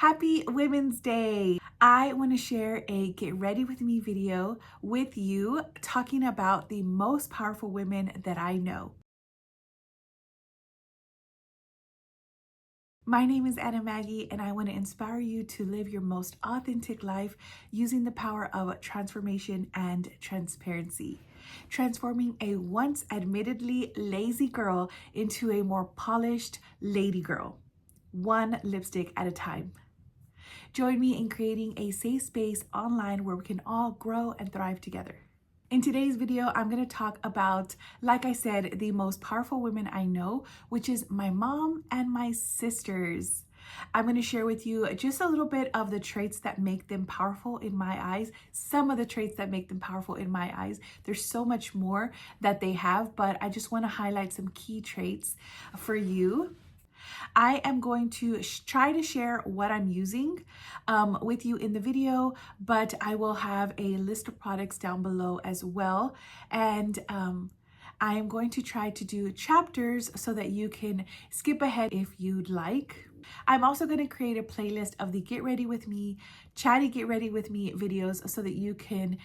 Happy Women's Day. I want to share a get ready with me video with you talking about the most powerful women that I know. My name is Anna Maggie, and I want to inspire you to live your most authentic life using the power of transformation and transparency, transforming a once admittedly lazy girl into a more polished lady girl, one lipstick at a time. Join me in creating a safe space online where we can all grow and thrive together. In today's video, I'm going to talk about, like I said, the most powerful women I know, which is my mom and my sisters. I'm going to share with you just a little bit of the traits that make them powerful in my eyes, some of the traits that make them powerful in my eyes. There's so much more that they have, but I just want to highlight some key traits for you. I am going to try to share what I'm using with you in the video, but I will have a list of products down below as well. And I am going to try to do chapters so that you can skip ahead if you'd like. I'm also going to create a playlist of the Get Ready With Me, Chatty Get Ready With Me videos so that you can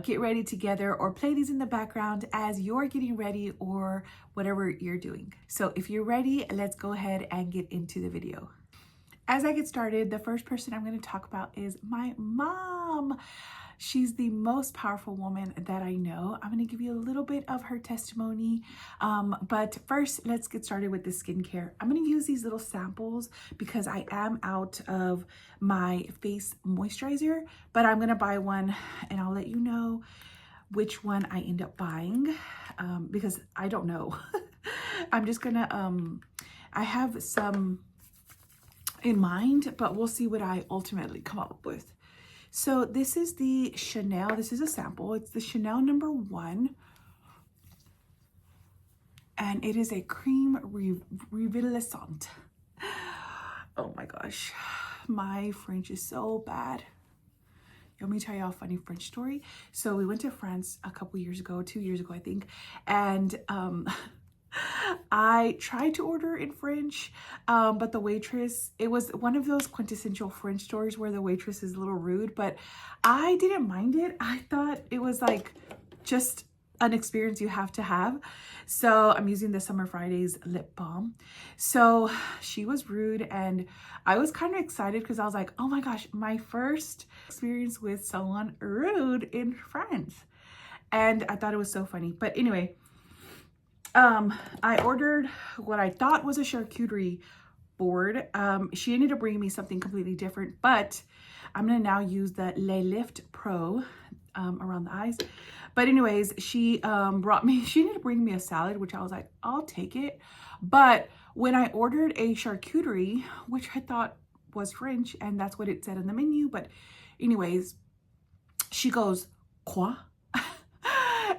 get ready together or play these in the background as you're getting ready or whatever you're doing. So if you're ready, let's go ahead and get into the video. As I get started, the first person I'm going to talk about is my mom. She's the most powerful woman that I know. I'm going to give you a little bit of her testimony. But first, let's get started with the skincare. I'm going to use these little samples because I am out of my face moisturizer, but I'm going to buy one and I'll let you know which one I end up buying because I don't know. I'm just going to, I have some in mind, but we'll see what I ultimately come up with. So this is the Chanel, this is a sample. It's the Chanel #1. And it is a Creme Revitalisante. Oh my gosh, my French is so bad. Let me tell you a funny French story. So we went to France a couple years ago, 2 years ago, I think. And I tried to order in French, but the waitress, it was one of those quintessential French stores where the waitress is a little rude, but I didn't mind it. I thought it was like just an experience you have to have. So I'm using the Summer Fridays lip balm. So she was rude and I was kind of excited because I was like, oh my gosh, my first experience with someone rude in France. And I thought it was so funny. But anyway, I ordered what I thought was a charcuterie board. She ended up bringing me something completely different, but I'm gonna now use the Le Lift Pro around the eyes. But anyways, she ended up bringing me a salad, which I was like, I'll take it. But when I ordered a charcuterie, which I thought was French, and that's what it said on the menu, but anyways, she goes, quoi?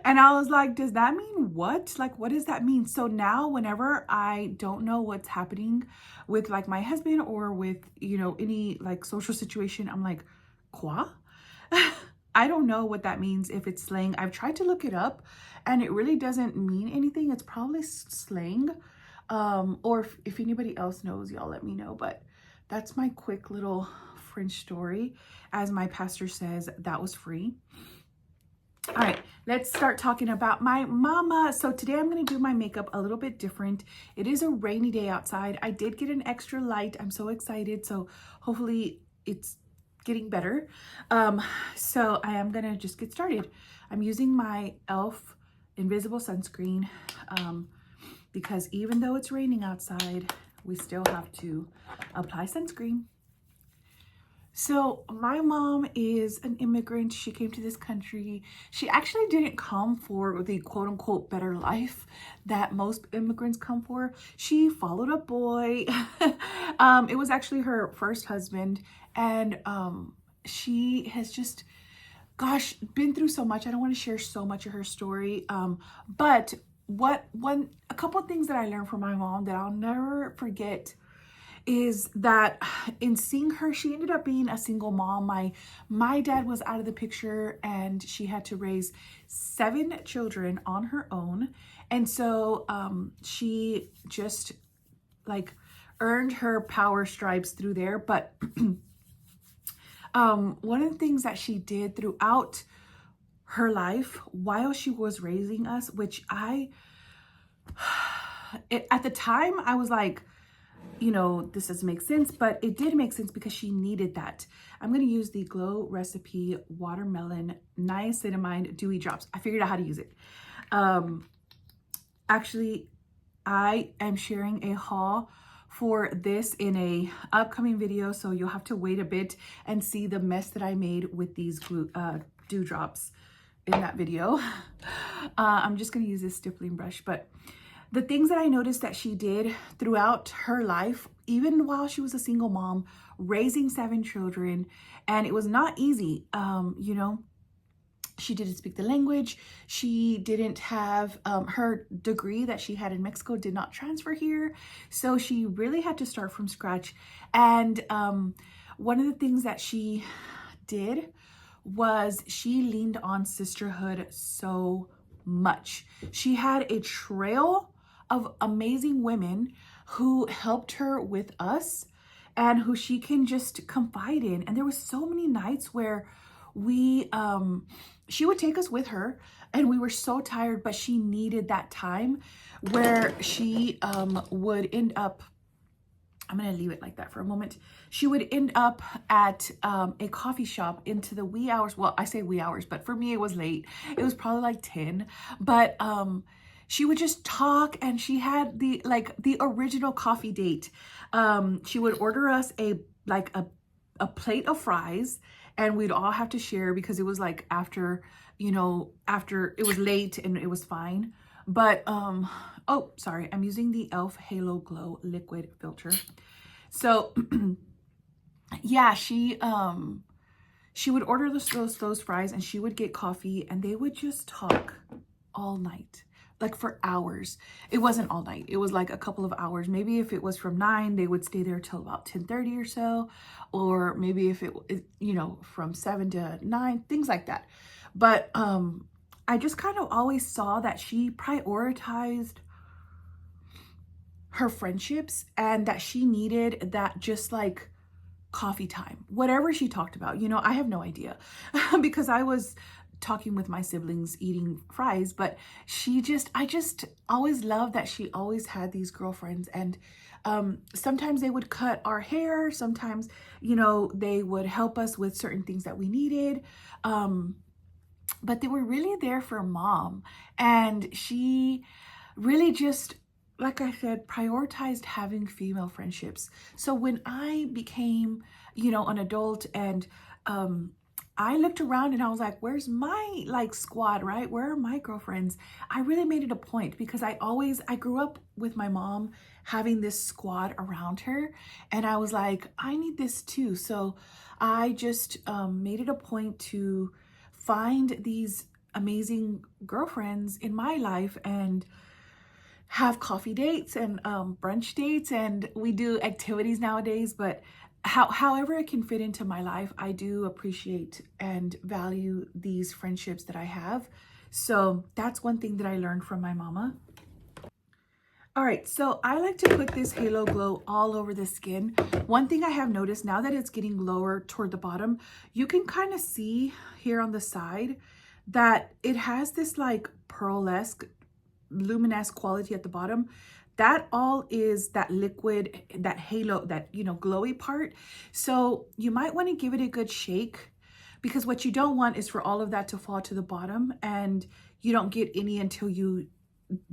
And I was like, does that mean what? Like, what does that mean? So now whenever I don't know what's happening with like my husband or with, any like social situation, I'm like, quoi? I don't know what that means, if it's slang. I've tried to look it up and it really doesn't mean anything. It's probably slang. Or if anybody else knows, y'all let me know. But that's my quick little French story. As my pastor says, that was free. All right, let's start talking about my mama. So today I'm going to do my makeup a little bit different. It is a rainy day outside. I did get an extra light. I'm so excited. So hopefully it's getting better. So I am going to just get started. I'm using my e.l.f. Invisible Sunscreen because even though it's raining outside, we still have to apply sunscreen. So my mom is an immigrant. She came to this country. She actually didn't come for the quote unquote better life that most immigrants come for. She followed a boy. It was actually her first husband. And she has just, gosh, been through so much. I don't want to share so much of her story. But a couple of things that I learned from my mom that I'll never forget is that in seeing her, she ended up being a single mom. My dad was out of the picture and she had to raise 7 children on her own. And so she just like earned her power stripes through there. But one of the things that she did throughout her life while she was raising us, which at the time I was like, you know, this doesn't make sense, but it did make sense because she needed that. I'm going to use the Glow Recipe Watermelon Niacinamide Dewy Drops. I figured out how to use it. Actually, I am sharing a haul for this in a upcoming video, so you'll have to wait a bit and see the mess that I made with these dew drops in that video. I'm just going to use this stippling brush, but the things that I noticed that she did throughout her life, even while she was a single mom, raising 7 children, and it was not easy, you know. She didn't speak the language. She didn't have, her degree that she had in Mexico did not transfer here. So she really had to start from scratch. And one of the things that she did was she leaned on sisterhood so much. She had a trail of amazing women who helped her with us and who she can just confide in. And there was so many nights where she would take us with her and we were so tired, but she needed that time where she would end up, I'm going to leave it like that for a moment. She would end up at a coffee shop into the wee hours. Well, I say wee hours, but for me, it was late. It was probably like 10, but she would just talk, and she had the original coffee date. She would order us a plate of fries, and we'd all have to share because it was like after it was late and it was fine. But, oh, sorry, I'm using the e.l.f. Halo Glow liquid filter. So yeah, she would order those fries, and she would get coffee, and they would just talk all night, like for hours. It wasn't all night. It was like a couple of hours. Maybe if it was from 9, they would stay there till about 10:30 or so, or maybe if it, you know, from 7 to 9, things like that. But I just kind of always saw that she prioritized her friendships, and that she needed that just like coffee time, whatever she talked about. You know, I have no idea because I was talking with my siblings eating fries, but I just always loved that she always had these girlfriends. And sometimes they would cut our hair, sometimes, you know, they would help us with certain things that we needed. But they were really there for Mom, and she really just, like I said, prioritized having female friendships. So when I became, you know, an adult, and I looked around and I was like, where's my squad, right? Where are my girlfriends? I really made it a point because I grew up with my mom having this squad around her, and I was like, I need this too. So I just made it a point to find these amazing girlfriends in my life and have coffee dates and brunch dates, and we do activities nowadays, but however it can fit into my life, I do appreciate and value these friendships that I have. So that's one thing that I learned from my mama. All right, so I like to put this Halo Glow all over the skin. One thing I have noticed now that it's getting lower toward the bottom, you can kind of see here on the side that it has this like pearl-esque, luminous quality at the bottom. That all is that liquid, that halo, that, you know, glowy part. So you might want to give it a good shake, because what you don't want is for all of that to fall to the bottom and you don't get any until you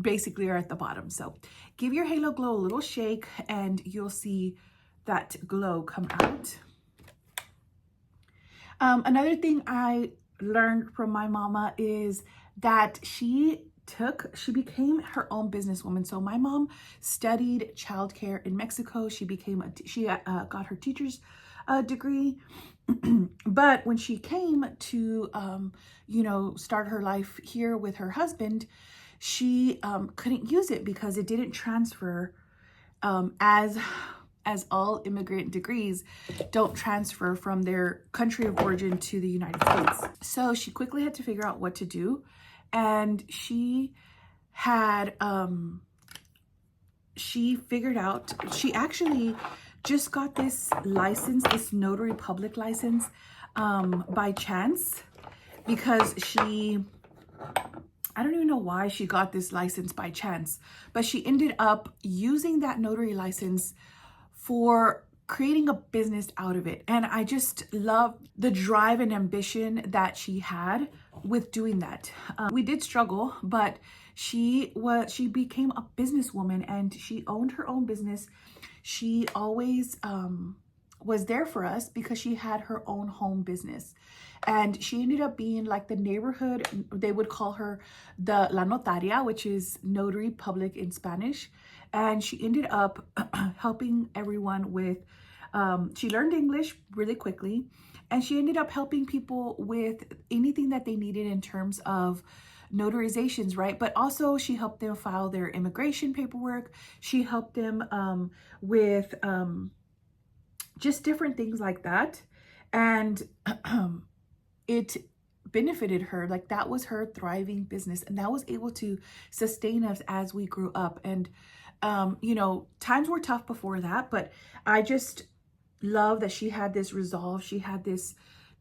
basically are at the bottom. So give your Halo Glow a little shake and you'll see that glow come out. Another thing I learned from my mama is that she became her own businesswoman. So my mom studied childcare in Mexico. She got her teacher's degree. But when she came to, you know, start her life here with her husband, she couldn't use it because it didn't transfer, as all immigrant degrees don't transfer from their country of origin to the United States. So she quickly had to figure out what to do. And she had she figured out, she actually just got this license, this notary public license, by chance, because I don't even know why she got this license by chance, but she ended up using that notary license for creating a business out of it. And I just love the drive and ambition that she had with doing that. We did struggle, but she became a businesswoman and she owned her own business. She always was there for us because she had her own home business. And she ended up being like the neighborhood, they would call her the La Notaria, which is notary public in Spanish. And she ended up helping everyone with, she learned English really quickly. And she ended up helping people with anything that they needed in terms of notarizations, right? But also she helped them file their immigration paperwork. She helped them with just different things like that. And it benefited her. Like, that was her thriving business, and that was able to sustain us as we grew up. And you know, times were tough before that, but I just love that she had this resolve. She had this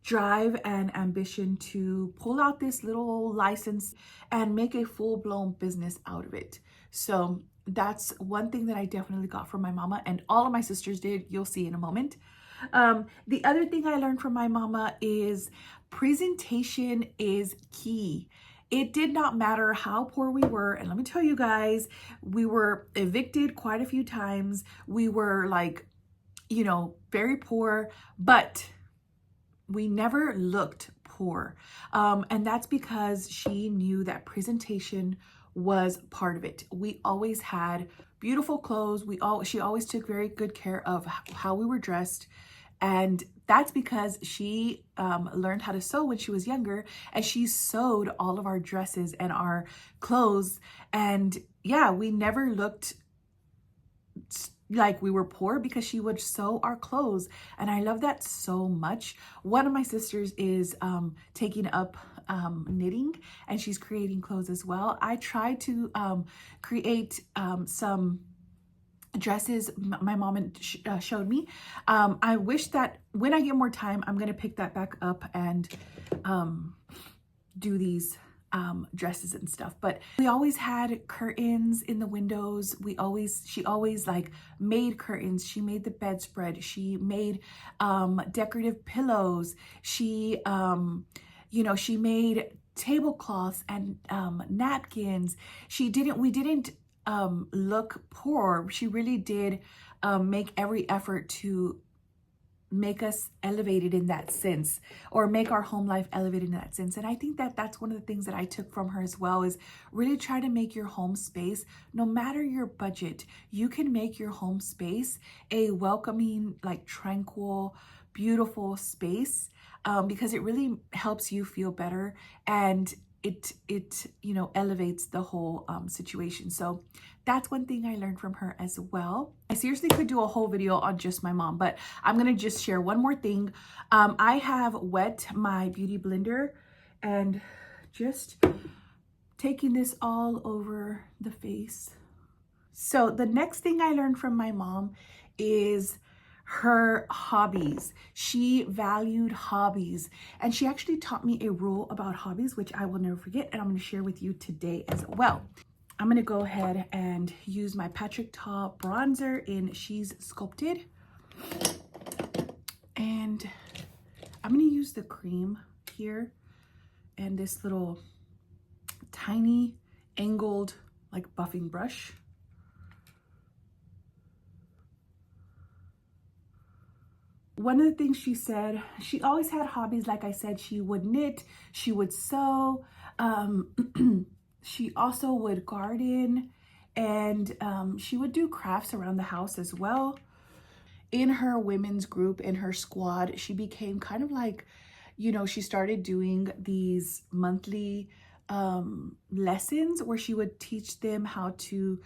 drive and ambition to pull out this little license and make a full-blown business out of it. So that's one thing that I definitely got from my mama, and all of my sisters did. You'll see in a moment. The other thing I learned from my mama is presentation is key. It did not matter how poor we were. And let me tell you guys, we were evicted quite a few times. We were like, you know, very poor, but we never looked poor. And that's because she knew that presentation was part of it. We always had beautiful clothes. She always took very good care of how we were dressed. And that's because she learned how to sew when she was younger, and she sewed all of our dresses and our clothes. And yeah, we never looked like we were poor because she would sew our clothes. And I love that so much. One of my sisters is taking up knitting, and she's creating clothes as well. I tried to create some dresses my mom showed me. I wish that when I get more time, I'm gonna pick that back up and do these dresses and stuff. But we always had curtains in the windows. She always like made curtains. She made the bedspread. She made decorative pillows. She you know, she made tablecloths and napkins. We didn't look poor. She really did make every effort to make us elevated in that sense, or make our home life elevated in that sense. And I think that that's one of the things that I took from her as well, is really try to make your home space, no matter your budget, you can make your home space a welcoming, like tranquil, beautiful space, because it really helps you feel better, and it you know, elevates the whole situation. So that's one thing I learned from her as well. I seriously could do a whole video on just my mom, but I'm gonna just share one more thing. I have wet my beauty blender and just taking this all over the face. So the next thing I learned from my mom is her hobbies. She valued hobbies, and she actually taught me a rule about hobbies, which I will never forget, and I'm going to share with you today as well. I'm going to go ahead and use my Patrick Ta bronzer in She's Sculpted, and I'm going to use the Creme here and this little tiny angled like buffing brush. One of the things she said, she always had hobbies. Like I said, she would knit, she would sew, she also would garden, and she would do crafts around the house as well. In her women's group, in her squad, she became kind of like, you know, she started doing these monthly lessons where she would teach them how to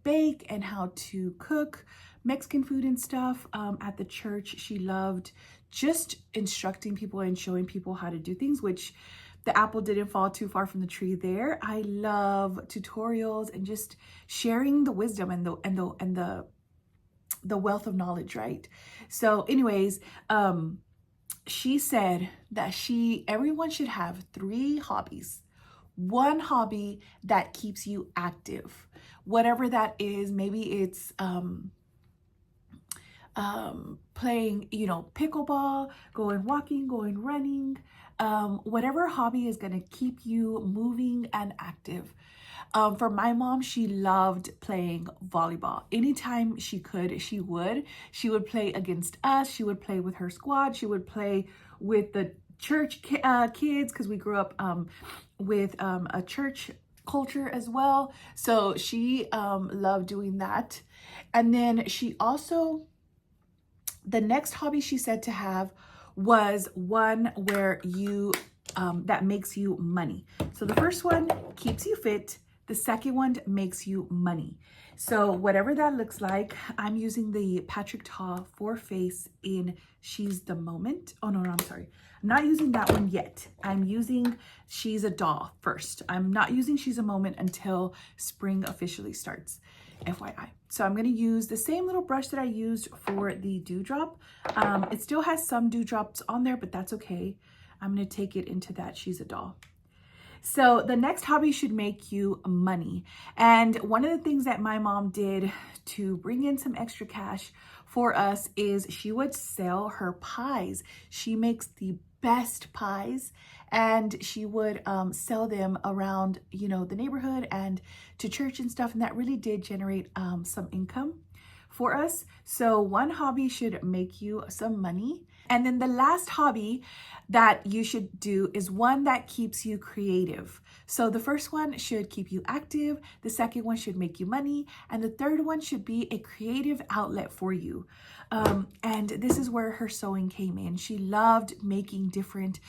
bake and how to cook Mexican food and stuff. At the church, she loved just instructing people and showing people how to do things, which the apple didn't fall too far from the tree there. I love tutorials and just sharing the wisdom and the wealth of knowledge, right? So anyways, she said that everyone should have 3 hobbies. One hobby that keeps you active, whatever that is. Maybe it's playing, you know, pickleball, going walking, going running, whatever hobby is going to keep you moving and active. For my mom, she loved playing volleyball. Anytime she could, she would play against us. She would play with her squad. She would play with the church kids, because we grew up with a church culture as well. So she loved doing that. And then she also, the next hobby she said to have was one where you that makes you money. So the first one keeps you fit. The second one makes you money. So whatever that looks like, I'm using the Patrick Ta for Face in She's the Moment. Oh, no, I'm sorry. I'm not using that one yet. I'm using She's a Doll first. I'm not using She's a Moment until spring officially starts, FYI. So I'm going to use the same little brush that I used for the dewdrop. It still has some dewdrops on there, but that's okay. I'm going to take it into that She's a Doll. So the next hobby should make you money. And one of the things that my mom did to bring in some extra cash for us is she would sell her pies. She makes the best pies, and she would sell them around, you know, the neighborhood and to church and stuff. And that really did generate some income for us. So one hobby should make you some money. And then the last hobby that you should do is one that keeps you creative. So the first one should keep you active. The second one should make you money. And the third one should be a creative outlet for you. And this is where her sewing came in. She loved making different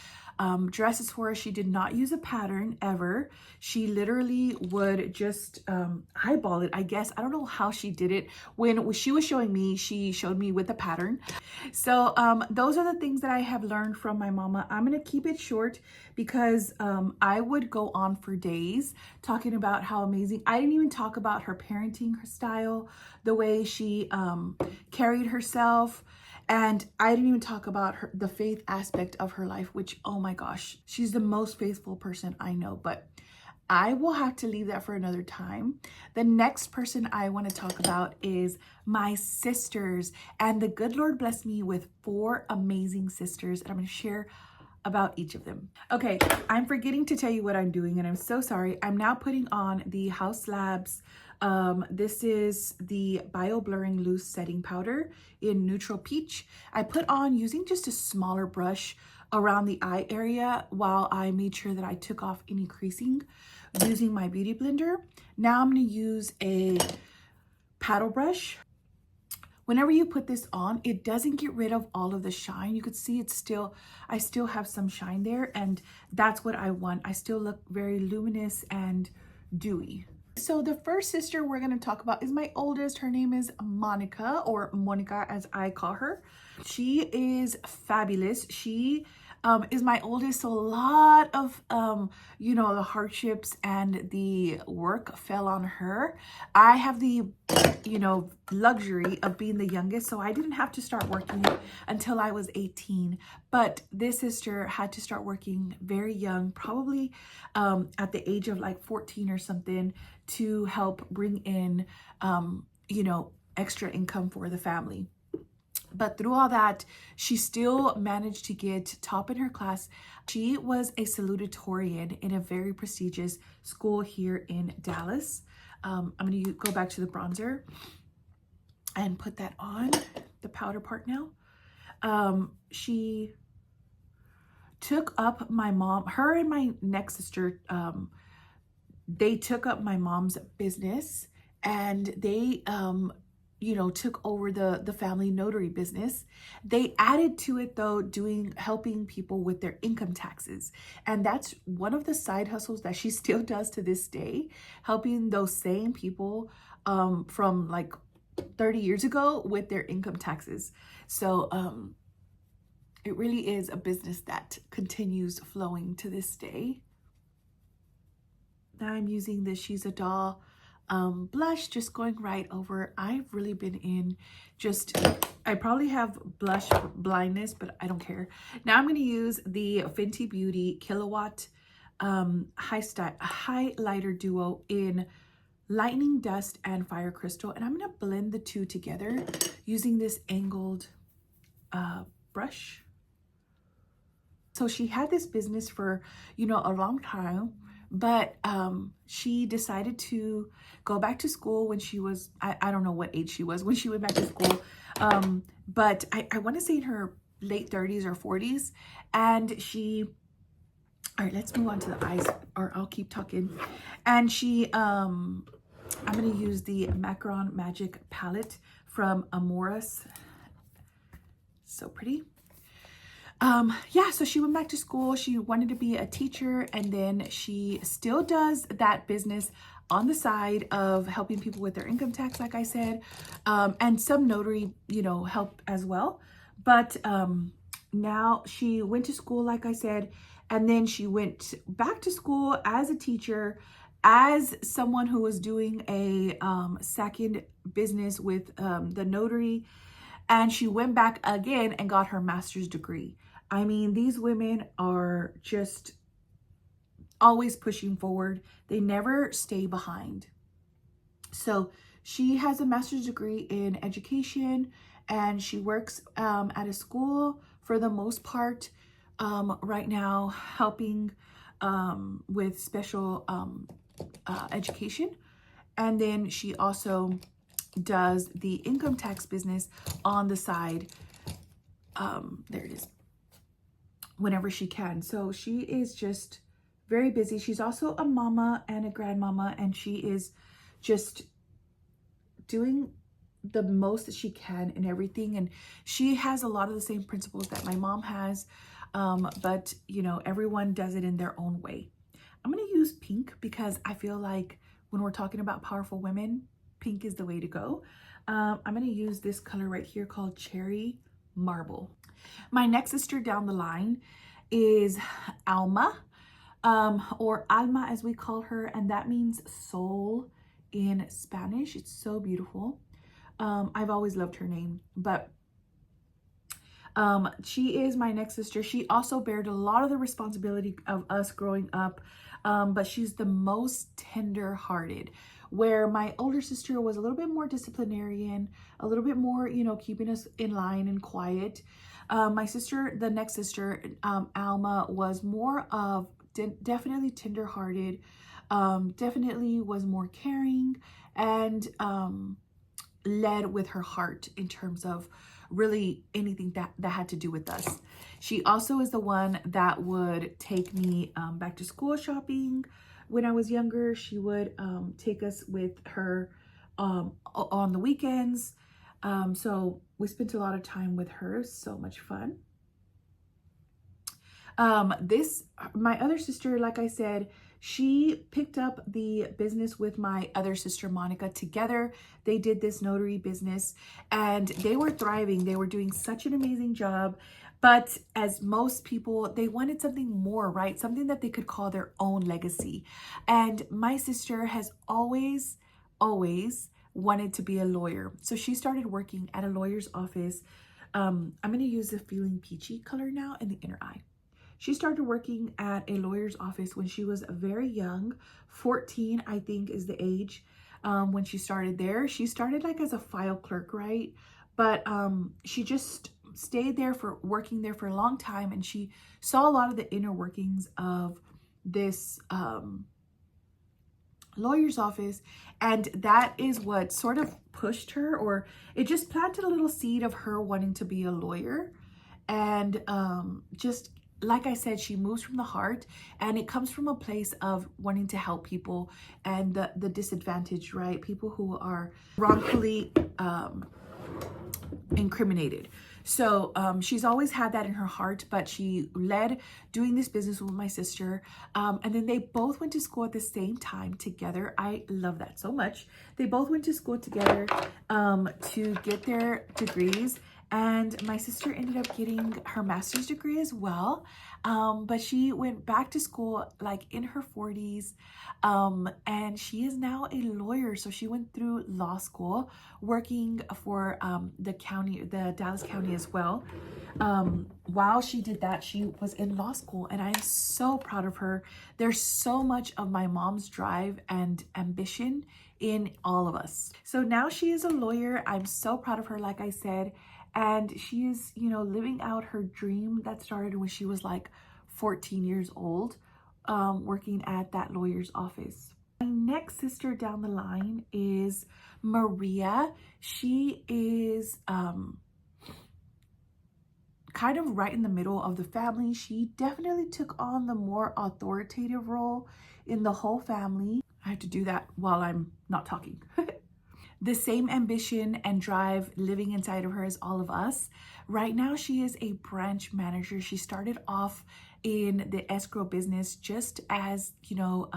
dresses for us. She did not use a pattern ever. She literally would just eyeball it, I guess. I don't know how she did it. When she was showing me, she showed me with a pattern. So those are the things that I have learned from my mama. I'm going to keep it short because I would go on for days talking about how amazing. I didn't even talk about her parenting style, the way she carried herself. And I didn't even talk about the faith aspect of her life, which, oh my gosh, she's the most faithful person I know. But I will have to leave that for another time. The next person I want to talk about is my sisters. And the good Lord blessed me with 4 amazing sisters. And I'm going to share about each of them. Okay, I'm forgetting to tell you what I'm doing, and I'm so sorry. I'm now putting on the Haus Labs. This is the Bio Blurring Loose Setting Powder in Neutral Peach. I put on using just a smaller brush around the eye area while I made sure that I took off any creasing using my beauty blender. Now I'm going to use a paddle brush. Whenever you put this on, it doesn't get rid of all of the shine. You could see I still have some shine there, and that's what I want. I still look very luminous and dewy. So the first sister we're going to talk about is my oldest. Her name is Monica, or Monica as I call her. She is fabulous. She is my oldest, so a lot of you know, the hardships and the work fell on her. I have the, you know, luxury of being the youngest, so I didn't have to start working until I was 18. But this sister had to start working very young, probably at the age of like 14 or something, to help bring in you know, extra income for the family. But through all that, she still managed to get top in her class. She was a salutatorian in a very prestigious school here in Dallas. I'm going to go back to the bronzer and put that on, the powder part now. She took up my mom, her and my next sister, they took up my mom's business, and they you know, took over the family notary business. They added to it though, helping people with their income taxes. And that's one of the side hustles that she still does to this day, helping those same people from like 30 years ago with their income taxes. So it really is a business that continues flowing to this day. Now I'm using the She's a Doll blush, just going right over. I've really been in just, I probably have blush blindness, but I don't care. Now I'm going to use the Fenty Beauty Kilowatt highlighter duo in Lightning Dust and Fire Crystal, and I'm going to blend the two together using this angled brush. So she had this business for, you know, a long time, but she decided to go back to school when she was, I don't know what age she was when she went back to school, but I want to say in her late 30s or 40s, and she, all right, let's move on to the eyes, or I'll keep talking. And she, I'm going to use the Macaron Magic palette from Amoris. So pretty. Yeah, so she went back to school. She wanted to be a teacher, and then she still does that business on the side of helping people with their income tax, like I said, and some notary, you know, help as well. But now she went to school, like I said, and then she went back to school as a teacher, as someone who was doing a second business with the notary, and she went back again and got her master's degree. I mean, these women are just always pushing forward. They never stay behind. So she has a master's degree in education, and she works at a school for the most part right now, helping with special education. And then she also does the income tax business on the side. There it is. Whenever she can. So she is just very busy. She's also a mama and a grandmama, and she is just doing the most that she can in everything. And she has a lot of the same principles that my mom has, but you know, everyone does it in their own way. I'm going to use pink because I feel like when we're talking about powerful women, pink is the way to go. I'm going to use this color right here called Cherry Marble. My next sister down the line is Alma, or Alma as we call her, and that means soul in Spanish. It's so beautiful. I've always loved her name, but she is my next sister. She also bared a lot of the responsibility of us growing up, but she's the most tender-hearted, where my older sister was a little bit more disciplinarian, a little bit more, you know, keeping us in line and quiet. My sister, the next sister, Alma, was more of definitely tender-hearted, definitely was more caring, and led with her heart in terms of really anything that had to do with us. She also is the one that would take me back to school shopping. When I was younger, she would take us with her on the weekends. So we spent a lot of time with her. So much fun. My other sister, like I said, she picked up the business with my other sister, Monica. Together, they did this notary business, and they were thriving. They were doing such an amazing job. But as most people, they wanted something more, right? Something that they could call their own legacy. And my sister has always wanted to be a lawyer. So she started working at a lawyer's office. I'm going to use the Feeling Peachy color now in the inner eye. She started working at a lawyer's office when she was very young. 14, I think, is the age when she started there. She started like as a file clerk, right? But she just stayed there working there for a long time, and she saw a lot of the inner workings of this lawyer's office, and that is what sort of pushed her, or it just planted a little seed of her wanting to be a lawyer. And just like I said, she moves from the heart, and it comes from a place of wanting to help people and the disadvantaged, right? People who are wrongfully incriminated. So she's always had that in her heart, but she led doing this business with my sister. And then they both went to school at the same time together. I love that so much. They both went to school together to get their degrees. And my sister ended up getting her master's degree as well. But she went back to school like in her 40s. And she is now a lawyer. So she went through law school, working for the county, the Dallas County as well. While she did that, she was in law school, and I'm so proud of her. There's so much of my mom's drive and ambition in all of us. So now she is a lawyer. I'm so proud of her, like I said, and she is, you know, living out her dream that started when she was like 14 years old, working at that lawyer's office. My next sister down the line is Maria. She is kind of right in the middle of the family. She definitely took on the more authoritative role in the whole family. I have to do that while I'm not talking. The same ambition and drive living inside of her as all of us. Right now, she is a branch manager. She started off in the escrow business just as, you know,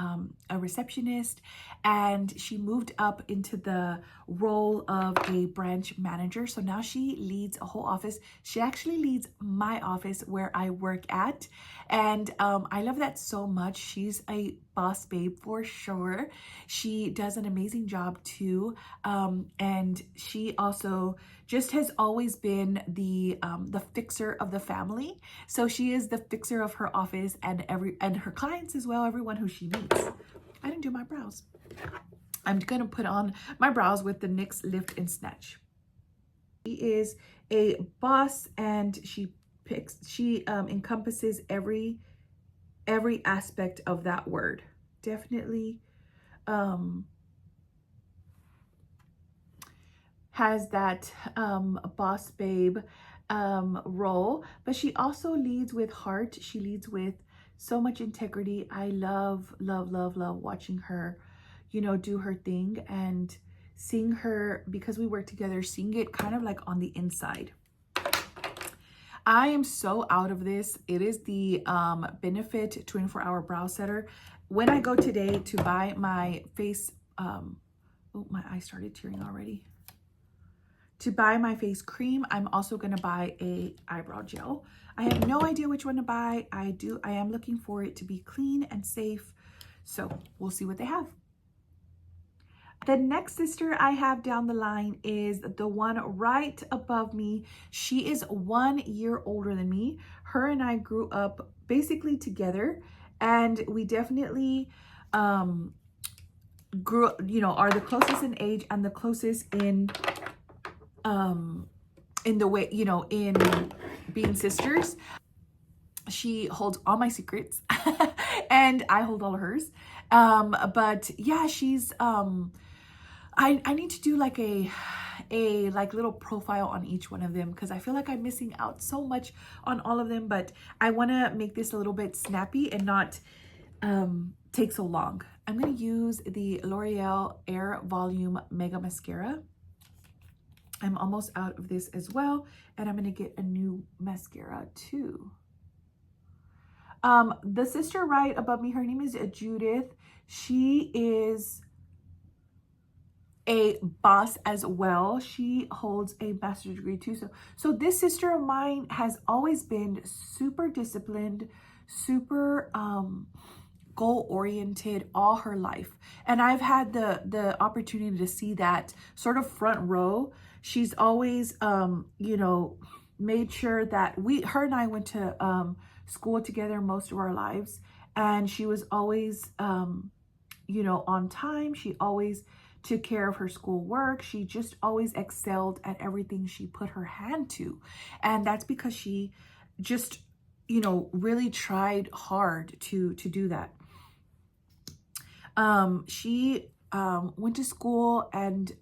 a receptionist, and she moved up into the role of a branch manager. So now she leads a whole office. She actually leads my office where I work at, and I love that so much. She's a boss babe for sure. She does an amazing job too, and she also just has always been the fixer of the family. So she is the fixer of her office and her clients as well, everyone who she meets. I didn't do my brows. I'm gonna put on my brows with the NYX Lift and Snatch. She is a boss, and she encompasses every aspect of that word. Definitely has that boss babe role, but she also leads with heart. She leads with so much integrity. I love watching her, you know, do her thing and seeing her, because we work together, seeing it kind of like on the inside. I am so out of this. It is the Benefit 24-hour brow setter. When I go today to buy my face, oh, my eye started tearing already. To buy my face cream, I'm also going to buy a eyebrow gel. I have no idea which one to buy. I am looking for it to be clean and safe. So we'll see what they have. The next sister I have down the line is the one right above me. She is 1 year older than me. Her and I grew up basically together, and we definitely grew, you know, are the closest in age and the closest in the way, you know, in being sisters. She holds all my secrets and I hold all of hers. But yeah, she's I need to do like a like little profile on each one of them, because I feel like I'm missing out so much on all of them, but I want to make this a little bit snappy and not take so long. I'm going to use the L'Oreal Air Volume Mega Mascara. I'm almost out of this as well, and I'm going to get a new mascara too. The sister right above me, her name is Judith. She is a boss as well. She holds a master's degree too. So this sister of mine has always been super disciplined, super goal-oriented all her life. And I've had the opportunity to see that sort of front row. She's always, you know, made sure that her and I went to school together most of our lives. And she was always, you know, on time. She always took care of her school work. She just always excelled at everything she put her hand to. And that's because she just, you know, really tried hard to do that. She went to school and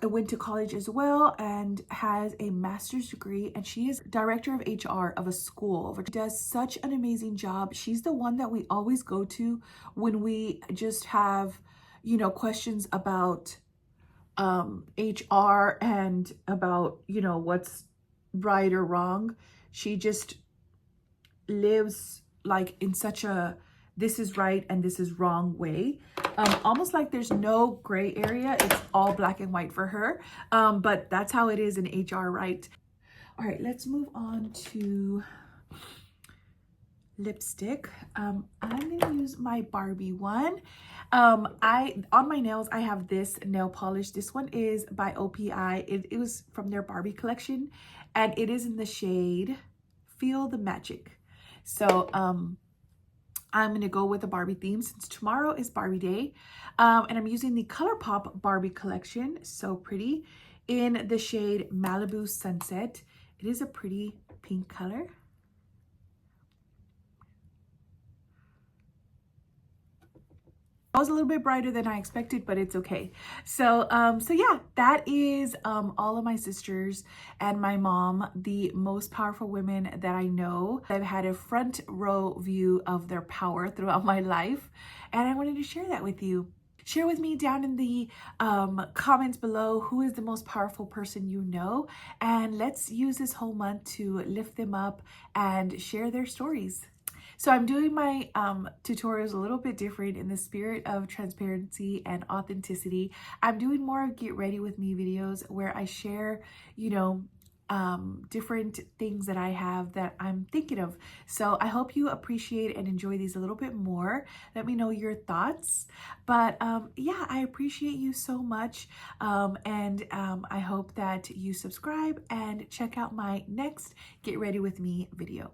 went to college as well, and has a master's degree, and she is director of HR of a school. She does such an amazing job. She's the one that we always go to when we just have, you know, questions about HR and about, you know, what's right or wrong. She just lives like in such a this is right and this is wrong way. Almost like there's no gray area. It's all black and white for her. But that's how it is in HR, right? All right, let's move on to lipstick. I'm gonna use my Barbie one. On my nails I have this nail polish. This one is by OPI. It was from their Barbie collection, and it is in the shade Feel the Magic. So I'm gonna go with the Barbie theme since tomorrow is Barbie day. And I'm using the ColourPop Barbie collection, so pretty, in the shade Malibu Sunset. It is a pretty pink color. It was a little bit brighter than I expected, but it's okay. So yeah, that is all of my sisters and my mom, the most powerful women that I know. I've had a front row view of their power throughout my life, and I wanted to share that with you. Share with me down in the comments below who is the most powerful person you know, and let's use this whole month to lift them up and share their stories. So I'm doing my tutorials a little bit different in the spirit of transparency and authenticity. I'm doing more of get ready with me videos where I share, you know, different things that I have that I'm thinking of. So I hope you appreciate and enjoy these a little bit more. Let me know your thoughts. But yeah, I appreciate you so much. And I hope that you subscribe and check out my next Get Ready With Me video.